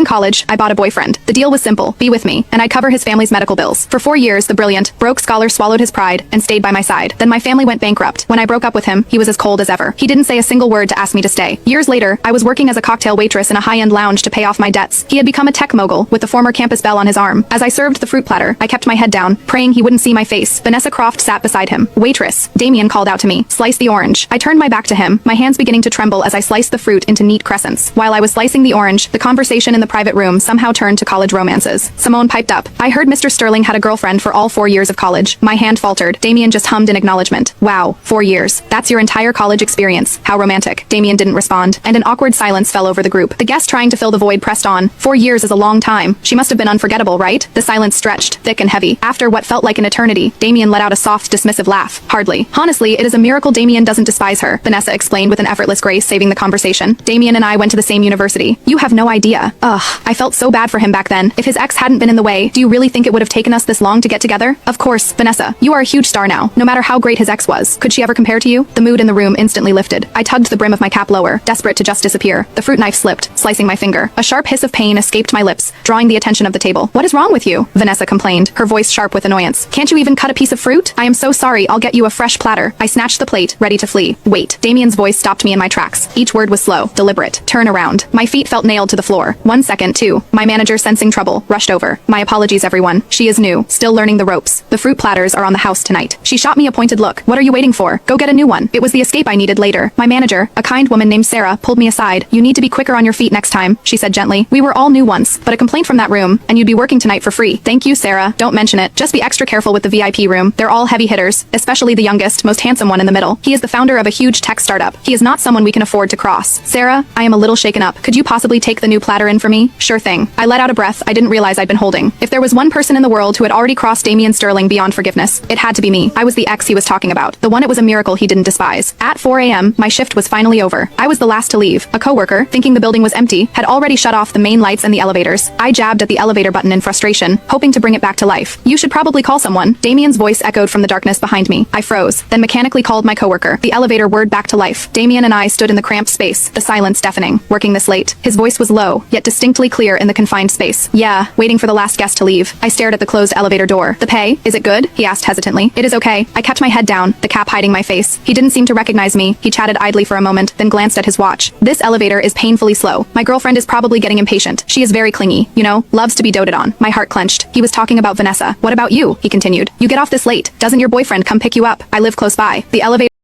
In college, I bought a boyfriend. The deal was simple: be with me, and I'd cover his family's medical bills. For 4 years, the brilliant, broke scholar swallowed his pride and stayed by my side. Then my family went bankrupt. When I broke up with him, he was as cold as ever. He didn't say a single word to ask me to stay. Years later, I was working as a cocktail waitress in a high-end lounge to pay off my debts. He had become a tech mogul, with the former campus belle on his arm. As I served the fruit platter, I kept my head down, praying he wouldn't see my face. Vanessa Croft sat beside him. "Waitress," Damien called out to me. "Slice the orange." I turned my back to him, my hands beginning to tremble as I sliced the fruit into neat crescents. While I was slicing the orange, the conversation in the private room somehow turned to college romances. Simone piped up. "I heard Mr. Sterling had a girlfriend for all 4 years of college." My hand faltered. Damien just hummed in acknowledgement. "Wow, 4 years. That's your entire college experience. How romantic." Damien didn't respond, and an awkward silence fell over the group. The guest trying to fill the void pressed on. 4 years is a long time. She must have been unforgettable, right? The silence stretched, thick and heavy. After what felt like an eternity, Damien let out a soft, dismissive laugh. "Hardly. Honestly, it is a miracle Damien doesn't despise her," Vanessa explained with an effortless grace, saving the conversation. "Damien and I went to the same university. You have no idea." Ugh, I felt so bad for him back then. If his ex hadn't been in the way, do you really think it would have taken us this long to get together? Of course, Vanessa, you are a huge star now, no matter how great his ex was. Could she ever compare to you? The mood in the room instantly lifted. I tugged the brim of my cap lower, desperate to just disappear. The fruit knife slipped, slicing my finger. A sharp hiss of pain escaped my lips, drawing the attention of the table. "What is wrong with you?" Vanessa complained, her voice sharp with annoyance. "Can't you even cut a piece of fruit? I am so sorry, I'll get you a fresh platter." I snatched the plate, ready to flee. Wait. Damien's voice stopped me in my tracks. Each word was slow, deliberate. "Turn around." My feet felt nailed to the floor. 1 second, 2. My manager, sensing trouble, rushed over. "My apologies, everyone. She is new, still learning the ropes. The fruit platters are on the house tonight." She shot me a pointed look. "What are you waiting for? Go get a new one." It was the escape I needed later. My manager, a kind woman named Sarah, pulled me aside. "You need to be quicker on your feet next time," she said gently. "We were all new once, but a complaint from that room, and you'd be working tonight for free." "Thank you, Sarah. Don't mention it. Just be extra careful with the VIP room. They're all heavy hitters, especially the youngest, most handsome one in the middle. He is the founder of a huge tech startup. He is not someone we can afford to cross." "Sarah, I am a little shaken up. Could you possibly take the new platter in for me?" "Sure thing." I let out a breath I didn't realize I'd been holding. If there was one person in the world who had already crossed Damien Sterling beyond forgiveness, it had to be me. I was the ex he was talking about, the one it was a miracle he didn't despise. At 4 a.m., my shift was finally over. I was the last to leave. A coworker, thinking the building was empty, had already shut off the main lights and the elevators. I jabbed at the elevator button in frustration, hoping to bring it back to life. "You should probably call someone." Damien's voice echoed from the darkness behind me. I froze, then mechanically called my coworker. The elevator whirred back to life. Damien and I stood in the cramped space, the silence deafening. "Working this late?" His voice was low, yet distinctly clear in the confined space. "Yeah, waiting for the last guest to leave." I stared at the closed elevator door. "The pay? Is it good?" he asked hesitantly. "It is okay." I kept my head down, the cap hiding my face. He didn't seem to recognize me. He chatted idly for a moment, then glanced at his watch. "This elevator is painfully slow. My girlfriend is probably getting impatient. She is very clingy, you know, loves to be doted on." My heart clenched. He was talking about Vanessa. "What about you?" he continued. "You get off this late. Doesn't your boyfriend come pick you up? I live close by." The elevator